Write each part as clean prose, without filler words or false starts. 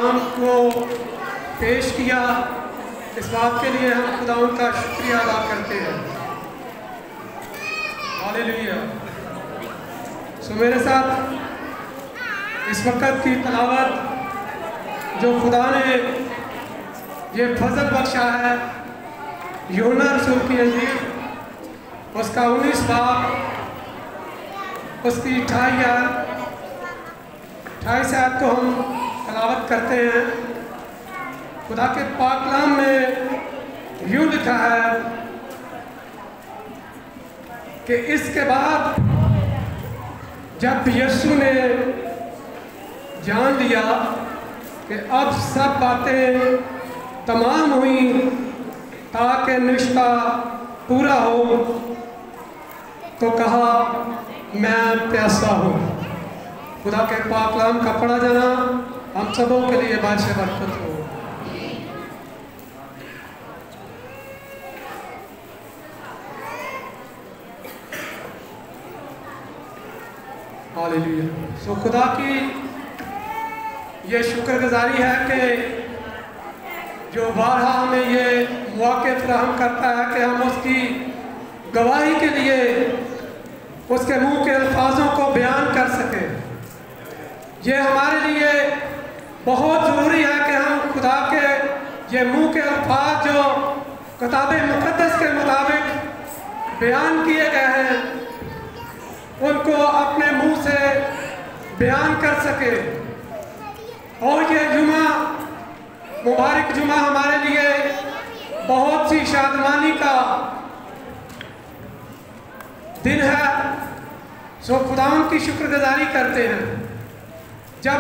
کلام کو پیش کیا، اس بات کے لیے ہم خداوند کا شکریہ ادا کرتے ہیں۔ ہاللیلویا۔ سو میرے ساتھ اس وقت کی تلاوت جو خدا نے یہ فضل بخشا ہے، یوحنا رسول کی انجیل اس کا 19 باب اس کی 28 آیت کو ہم تلاوت کرتے ہیں۔ خدا کے پاک کلام میں یوں لکھا ہے کہ اس کے بعد جب یسوع نے جان لیا کہ اب سب باتیں تمام ہوئیں تاکہ نوشتہ پورا ہو، تو کہا میں پیاسا ہوں۔ خدا کے پاک کلام کا پڑھا جانا ہم سبوں کے لیے باعث برکت ہو۔ ہاللیلویا۔ سو خدا کی یہ شکر گزاری ہے کہ جو بارہا ہمیں یہ مواقع فراہم کرتا ہے کہ ہم اس کی گواہی کے لیے اس کے منہ کے الفاظوں کو بیان کر سکیں۔ یہ ہمارے لیے بہت ضروری ہے کہ ہم خدا کے یہ منہ کے الفاظ جو کتاب مقدس کے مطابق بیان کیے گئے ہیں ان کو اپنے منہ سے بیان کر سکے۔ اور یہ جمعہ مبارک جمعہ ہمارے لیے بہت سی شادمانی کا دن ہے۔ سو خداوند کی شکر گزاری کرتے ہیں۔ جب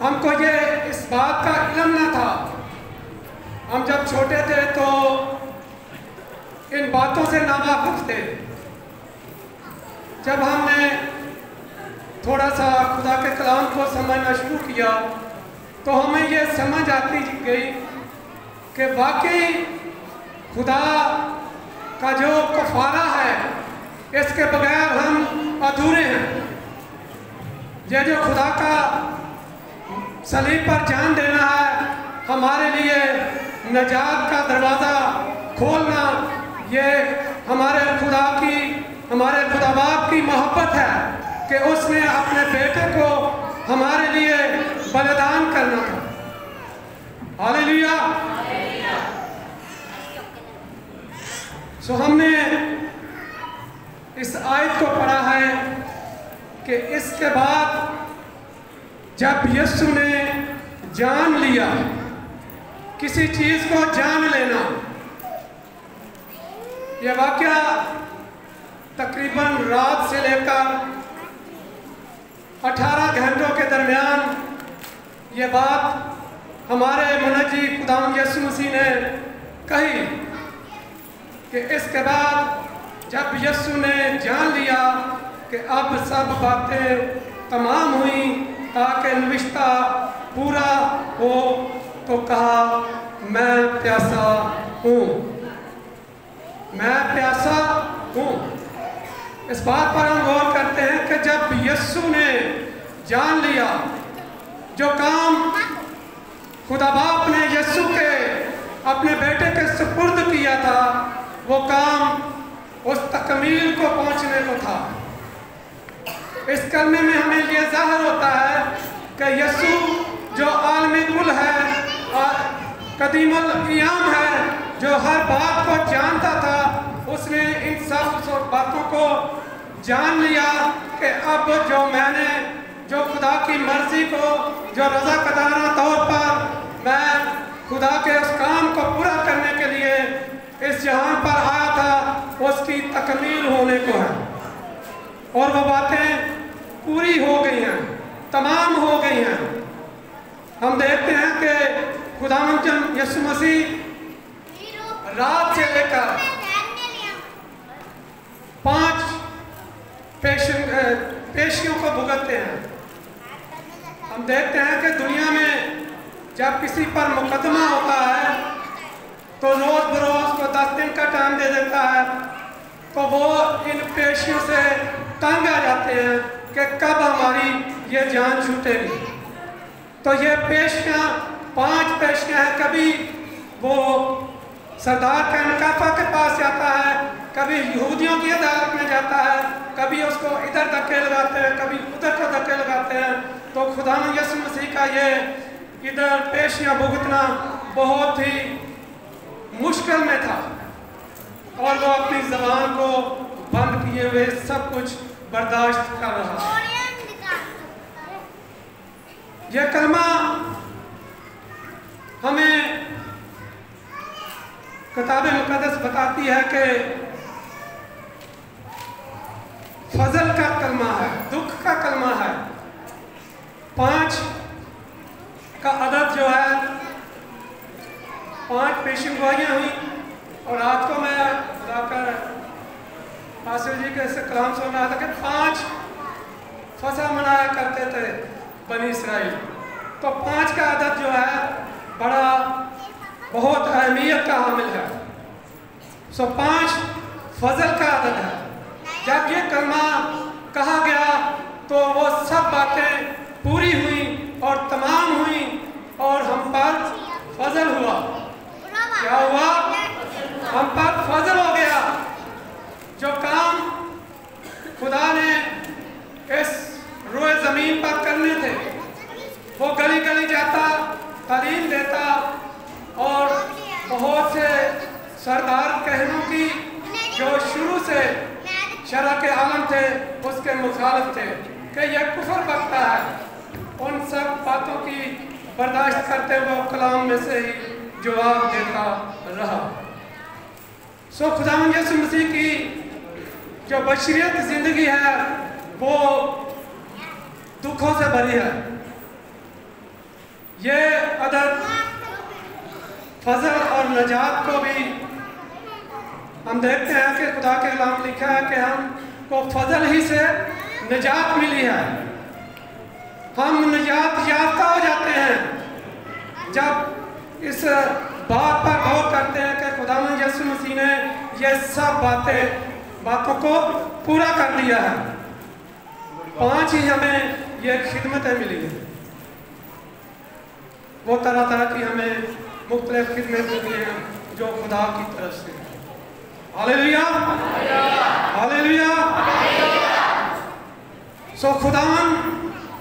ہم کو یہ اس بات کا علم نہ تھا، ہم جب چھوٹے تھے تو ان باتوں سے ناواقف تھے۔ جب ہم نے تھوڑا سا خدا کے کلام کو سمجھنا شروع کیا تو ہمیں یہ سمجھ آتی گئی کہ واقعی خدا کا جو کفارہ ہے اس کے بغیر ہم ادھورے ہیں۔ یہ جو خدا کا صلیب پر جان دینا ہے ہمارے لیے نجات کا دروازہ کھولنا، یہ ہمارے خدا باپ کی محبت ہے کہ اس نے اپنے بیٹے کو ہمارے لیے بلیدان کرنا تھا۔ ہاللیلویا۔ سو ہم نے اس آیت کو پڑھا ہے کہ اس کے بعد جب یسوع نے جان لیا، کسی چیز کو جان لینا، یہ واقعہ تقریباً رات سے لے کر 18 گھنٹوں کے درمیان یہ بات ہمارے منجی خداوند یسوع مسیح نے کہی کہ اس کے بعد جب یسوع نے جان لیا کہ اب سب باتیں تمام ہوئیں تاکہ نوشتہ پورا ہو، تو کہا میں پیاسا ہوں، میں پیاسا ہوں۔ اس بات پر ہم غور کرتے ہیں کہ جب یسوع نے جان لیا، جو کام خدا باپ نے یسوع کے اپنے بیٹے کے سپرد کیا تھا، وہ کام اس تکمیل کو پہنچنے کو تھا۔ اس کلمے میں ہمیں یہ ظاہر ہوتا ہے کہ یسوع جو عالم کل ہے اور قدیم القیام ہے، جو ہر بات کو جانتا تھا، اس نے ان سب باتوں کو جان لیا کہ اب جو خدا کی مرضی کو جو رضاکارانہ طور پر میں خدا کے اس کام کو پورا کرنے کے لیے اس جہان پر آیا تھا، اس کی تکمیل ہونے کو ہے، اور وہ باتیں پوری ہو گئی ہیں، تمام ہو گئی ہیں۔ ہم دیکھتے ہیں کہ خداوند یسوع مسیح رات سے لے کر 5 پیشیوں کو بھگتتے ہیں۔ ہم دیکھتے ہیں کہ دنیا میں جب کسی پر مقدمہ ہوتا ہے تو روز بروز کو 10 دن کا ٹائم دے دیتا ہے، تو وہ ان پیشیوں سے تنگ آ جاتے ہیں کہ کب ہماری یہ جان چھوٹے گی۔ तो ये पेशियाँ 5 पेशियाँ हैं। कभी वो सरदार कैनकाफा के पास जाता है, कभी यहूदियों की अदालत में जाता है, कभी उसको इधर धक्के लगाते हैं, कभी उधर को धक्के लगाते हैं। तो खुदावंद यीशु मसीह का ये इधर पेशियाँ भुगतना बहुत ही मुश्किल में था और वो अपनी ज़बान को बंद किए हुए सब कुछ बर्दाश्त कर रहा। ये कलमा हमें किताब मुक़द्दस बताती है कि फजल का कलमा है, दुख का कलमा है। 5 का अदद जो है, 5 पेशिन गोइयाँ हुई। और आज को मैं जाकर आसिफ जी के से कलाम सुन रहा था कि 5 फसह मनाया करते थे बनी इसराइल। तो 5 का अदद जो है बड़ा बहुत अहमियत का हामिल है। 5 फजल का अदद है। जब ये कलमा कहा गया तो वो सब बातें पूरी हुई और तमाम हुई और हम पर फजल हुआ। क्या हुआ? हम पर फजल हो गया। जो काम खुदा ने इस रोए ज़मीन पर करने थे, वो गली गली जाता, तालीम देता और बहुत से सरदार कहनों की जो शुरू से शरअ के आलम थे उसके मुखालिफ थे कि यह कुफर बकता है। उन सब बातों की बर्दाश्त करते हुए कलाम में से ही जवाब देता रहा। खुदावंद यीशु मसीह की जो बशरियत ज़िंदगी है वो दुखों से भरी है। ये अदद फजल और नजात को भी हम देखते हैं कि खुदा के कलाम लिखा है कि हमको फजल ही से निजात मिली है। हम निजात याफ्ता हो जाते हैं जब इस बात पर गौर करते हैं कि खुदावंद यीशु मसीह ने ये सब बातों को पूरा कर दिया है। 5 ही हमें ये खिदमतें मिली हैं। वो तरह तरह की हमें मुख्तलिफ खिदमतें मिली हैं जो खुदा की तरफ से। Hallelujah, hallelujah. खुदावंद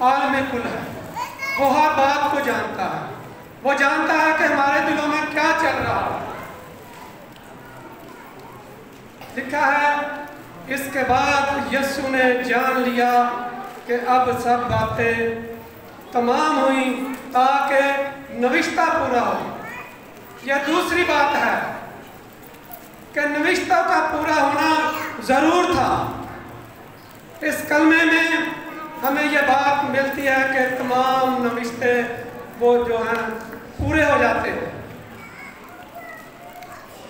आलम कुल है। वो हर बात को जानता है। वो जानता है कि हमारे दिलों में क्या चल रहा है। लिखा है, इसके बाद यीशु ने जान लिया कि अब सब बातें तमाम हुई ताकि नविश्ता पूरा हो। यह दूसरी बात है कि नविश्ता का पूरा होना ज़रूर था। इस कलमे में हमें यह बात मिलती है कि तमाम नविश्ते वो जो हैं पूरे हो जाते हैं।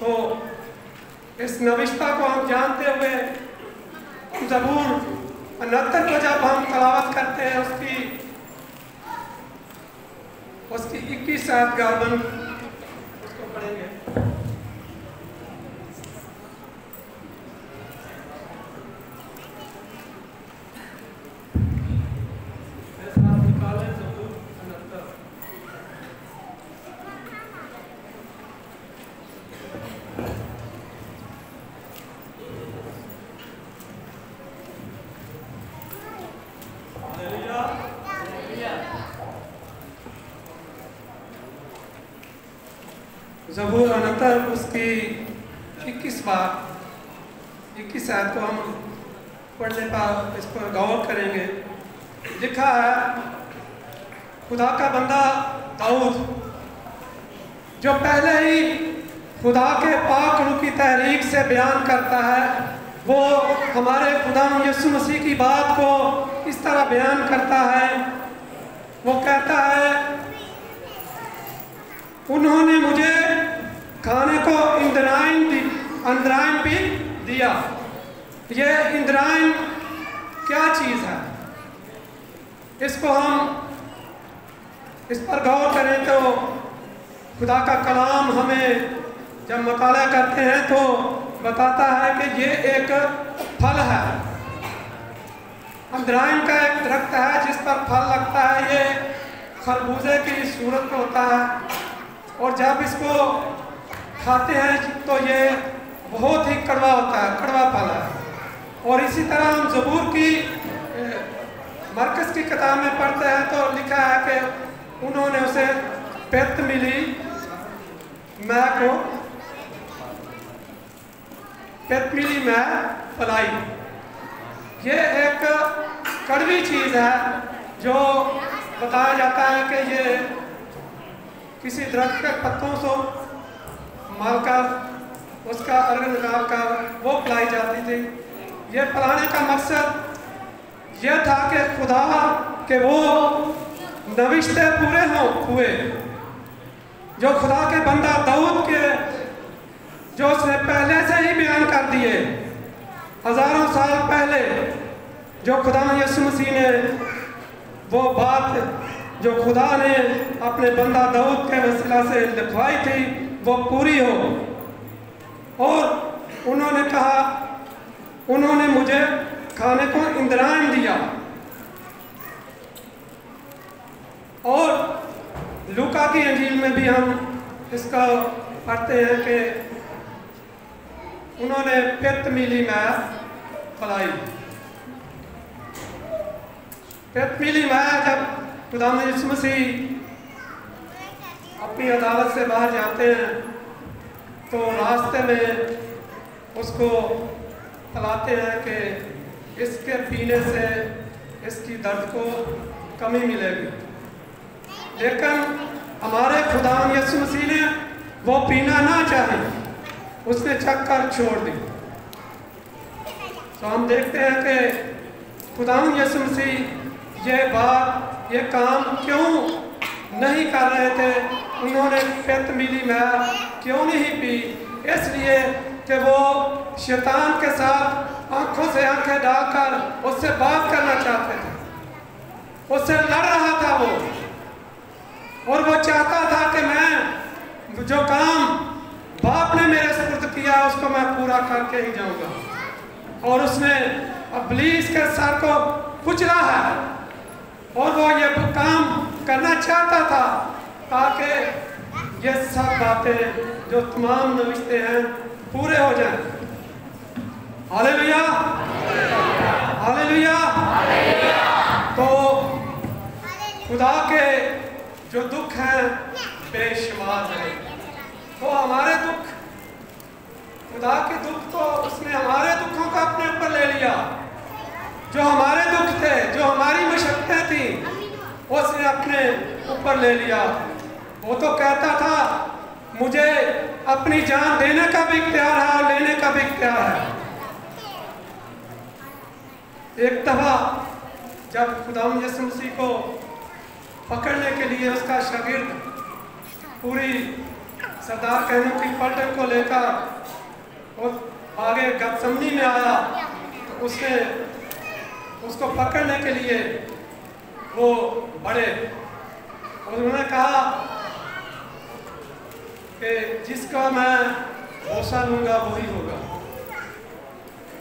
तो इस नविश्ता को हम जानते हुए ज़बूर 69 को जब हम तलावत करते हैं उसकी 21 आयत गावन उसको पढ़ेंगे। ज़बूर 69 उसकी 21 आयत को हम पढ़ने पर इस पर गौर करेंगे। लिखा है, खुदा का बंदा दाऊद जो पहले ही खुदा के पाक रूह की तहरीक से बयान करता है, वो हमारे खुदा यीशु मसीह की बात को इस तरह बयान करता है। वो कहता है, उन्होंने मुझे खाने को इंद्रायण भी दिया। ये इंद्रायण क्या चीज़ है? इसको हम इस पर गौर करें तो खुदा का कलाम हमें जब मुताला करते हैं तो बताता है कि ये एक फल है। इंद्रायण का एक दरख्त है जिस पर फल लगता है। ये खरबूजे की सूरत में होता है और जब इसको खाते हैं तो ये बहुत ही कड़वा होता है, कड़वा फल है। और इसी तरह हम ज़बूर की मरकज़ की किताब में पढ़ते हैं तो लिखा है कि उन्होंने उसे पेत मिली मैं को पेत मिली मैं फलाई। ये एक कड़वी चीज़ है जो बताया जाता है कि ये किसी दरख्त के पत्तों से मारकर उसका अर्ग निकाल कर वो पिलाई जाती थी। ये पिलाने का मकसद यह था कि खुदा के वो नविश्ते पूरे हुए जो खुदा के बंदा दाऊद के जो उसने पहले से ही बयान कर दिए, हज़ारों साल पहले जो खुदा यीशु मसीह ने वो बात जो खुदा ने अपने बंदा दाऊद के वसीला से लिखवाई थी वो पूरी हो। और उन्होंने कहा, उन्होंने मुझे खाने को इंतज़ाम दिया। और लूका की इंजील में भी हम इसका पढ़ते हैं कि उन्होंने पेत मिली मैं फलाई। पेत मिली मैं जब खुदा यीशु मसीह अपनी अदालत से बाहर जाते हैं तो रास्ते में उसको फैलाते हैं कि इसके पीने से इसकी दर्द को कमी मिलेगी। लेकिन हमारे खुदा यीशु मसीह ने वो पीना ना चाहे, उसने चख कर छोड़ दी। तो हम देखते हैं कि खुदा यीशु मसीह ये बात ये काम क्यों नहीं कर रहे थे, उन्होंने पेत मिली मैं क्यों नहीं पी? इसलिए कि वो शैतान के साथ आंखों से आंखें डालकर उससे बात करना चाहते थे, उससे लड़ रहा था वो, और वो चाहता था कि मैं जो काम बाप ने मेरे सुपुर्द किया उसको मैं पूरा करके ही जाऊंगा। और उसने इब्लीस के सर को कुचला है और वो ये काम करना चाहता था ताकि ये सब बातें जो तमाम नविश्ते हैं पूरे हो जाएं। Hallelujah, hallelujah. तो खुदा के जो दुख हैं बेशुमार हैं। तो हमारे दुख, खुदा के दुख तो उसने हमारे दुखों का अपने ऊपर ले लिया। जो हमारे दुख थे, जो हमारी मशक्क़तें थी, उसने अपने ऊपर ले लिया। वो तो कहता था मुझे अपनी जान देने का भी इख्तियार है और लेने का भी इख्तियार है। एक दफा जब खुदा यीशु मसीह को पकड़ने के लिए उसका शागिर्द पूरी सरदार कहने की पलटन को लेकर और आगे गतसमनी में आया तो उसने उसको पकड़ने के लिए वो बढ़े और उन्होंने कहा कि जिसका मैं भरोसा लूँगा वही होगा।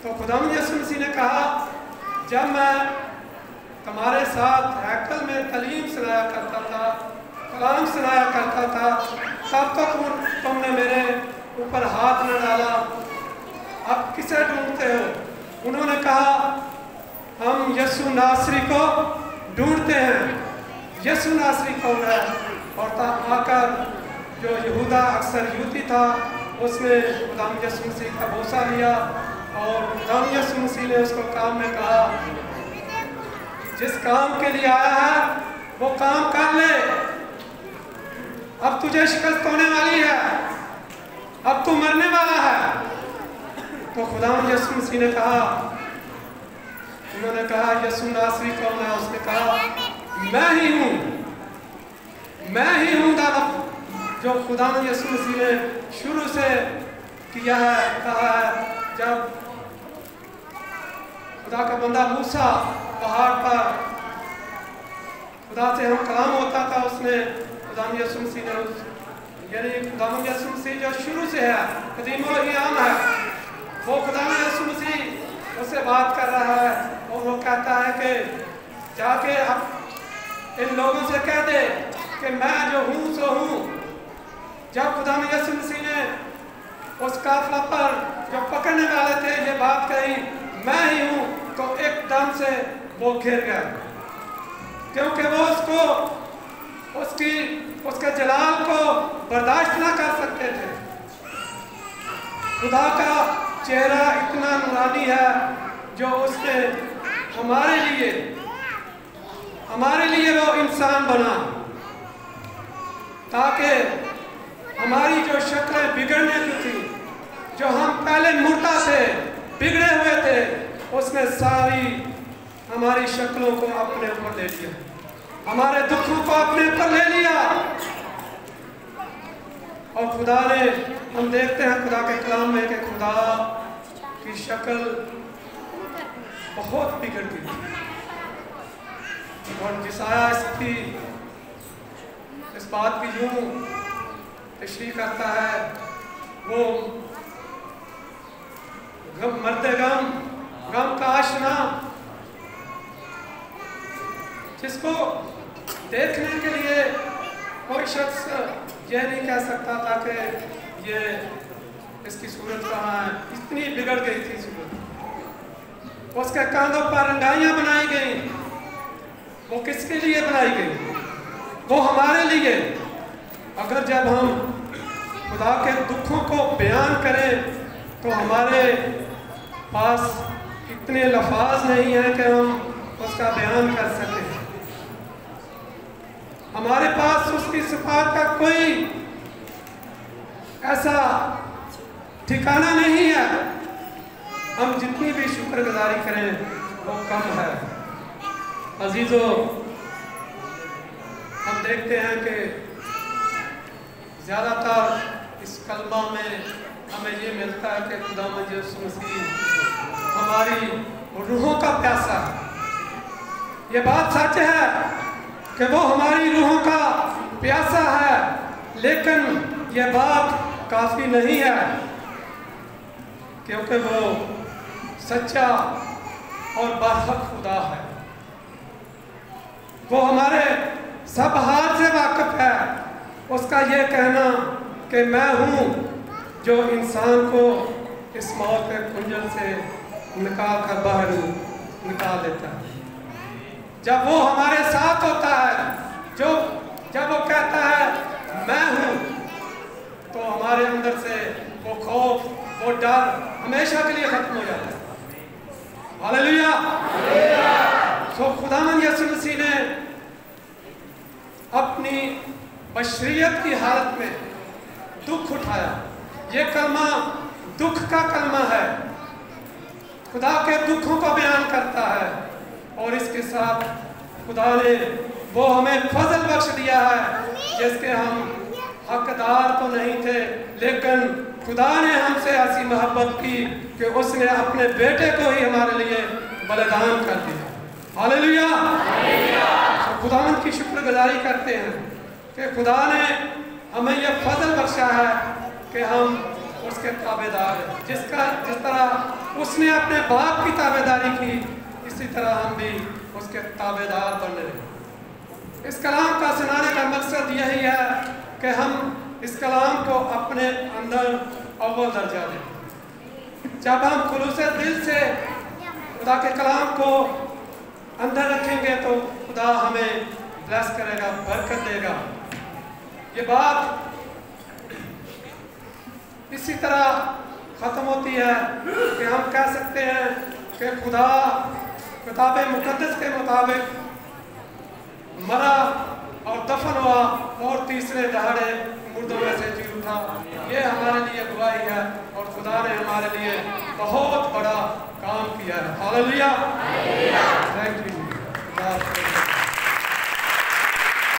तो खुदा यीशु मसीह ने कहा जब मैं तुम्हारे साथ हैकल में तालीम सुनाया करता था, कलाम सुनाया करता था, तब तो तुमने मेरे ऊपर हाथ न डाला, अब किसे ढूंढते हो? उन्होंने कहा हम यीशु नासरी को ढूंढते हैं। यीशु नासरी कौन है? और तब आकर जो यहूदा अक्सर यूती था उसने खुदा यीशु मसीह का भरोसा लिया और खुदा यीशु मसीह ने उसको काम में कहा जिस काम के लिए आया है वो काम कर ले, अब तुझे शिकस्त होने वाली है, अब तू मरने वाला है। तो खुदा यीशु मसीह ने कहा, उन्होंने कहा यीशु नासरी कौन है? उसने कहा मैं ही हूँ, मैं ही हूँ दादा, जो खुदा यीशु मसीह ने शुरू से किया है, कहा है। जब खुदा का बंदा मूसा पहाड़ पर खुदा से हम कलाम होता था, उसने खुदा यीशु मसीह ने यानी खुदा यीशु मसीह जो शुरू से है, कदीमुल क़याम है, वो खुदा यीशु मसीह उससे बात कर रहा है और वो कहता है कि जाके अब इन लोगों से कह दे कि मैं जो हूँ सो हूँ। जब खुदा में यीशु मसीह ने उस काफला पर जो पकड़ने वाले थे ये बात कही, मैं ही हूँ, तो एकदम से वो घिर गया, क्योंकि वो उसके जलाल को बर्दाश्त ना कर सकते थे। खुदा का चेहरा इतना नूरानी है जो उसने हमारे लिए वो इंसान बना, ताकि हमारी जो शक्लें बिगड़ने की थी, जो हम पहले मुर्दा थे, बिगड़े हुए थे, उसने सारी हमारी शक्लों को अपने ऊपर ले लिया, हमारे दुखों को अपने ऊपर ले लिया। और खुदा ने, हम देखते हैं खुदा के कलाम में कि खुदा की शक्ल बहुत बिगड़ गई थी। और जिसाया इस बात की यूं तशरीह करता है, वो मर्दे गम का आशना, जिसको देखने के लिए कोई शख्स यह नहीं कह सकता था कि ये इसकी सूरत कहाँ है, इतनी बिगड़ गई थी सूरत। उसके कांधों पर रंगाइयाँ बनाई गई, वो किसके लिए बनाई गई? वो हमारे लिए। अगर जब हम खुदा के दुखों को बयान करें तो हमारे पास इतने लफ्ज़ नहीं हैं कि हम उसका बयान कर सकें। हमारे पास उसकी सिफात का कोई ऐसा ठिकाना नहीं है। हम जितनी भी शुक्रगुजारी करें वो कम है। अजीजों, हम देखते हैं कि ज़्यादातर इस कलमा में हमें ये मिलता है कि खुदावंद यीशु मसीह हमारी रूहों का प्यासा है। ये बात सच है कि वो हमारी रूहों का प्यासा है, लेकिन ये बात काफ़ी नहीं है, क्योंकि वो सच्चा और बरहक खुदा है। वो हमारे सब हाल से वाकिफ है। उसका ये कहना कि मैं हूँ जो इंसान को इस मौत के कुंजल से निकाल कर बाहर निकाल देता है। जब वो हमारे साथ होता है, जब वो कहता है मैं हूँ, तो हमारे अंदर से वो खौफ, वो डर हमेशा के लिए खत्म हो जाता है। हालेलुया। तो खुदावंद यीशु मसीह ने अपनी बशरियत की हालत में दुख उठाया। ये कलमा दुख का कलमा है, खुदा के दुखों को बयान करता है। और इसके साथ खुदा ने वो हमें फजल बख्श दिया है जिसके हम हकदार तो नहीं थे, लेकिन खुदा ने हमसे ऐसी मोहब्बत की कि उसने अपने बेटे को ही हमारे लिए बलिदान कर दिया। हालेलुया। तो खुदावंद की शुक्रगुजारी करते हैं कि खुदा ने हमें यह फजल बख्शा है कि हम उसके ताबेदार हैं। जिस तरह उसने अपने बाप की ताबेदारी की, इसी तरह हम भी उसके ताबेदार बने रहे। इस कलाम का सुनाने का मकसद यही है कि हम इस कलाम को अपने अंदर अव्वल दर्जा दें। जब हम खुलूस दिल से खुदा के कलाम को अंदर रखेंगे तो खुदा हमें ब्लेस करेगा, बरकत देगा। ये बात इसी तरह ख़त्म होती है कि हम कह सकते हैं कि खुदा किताब मुक़द्दस के मुताबिक मरा और दफन हुआ और तीसरे दहाड़े मुर्दों में से जी उठा। ये हमारे लिए गवाही है और खुदा ने हमारे लिए बहुत बड़ा काम किया है। हालेलुया। Thank you.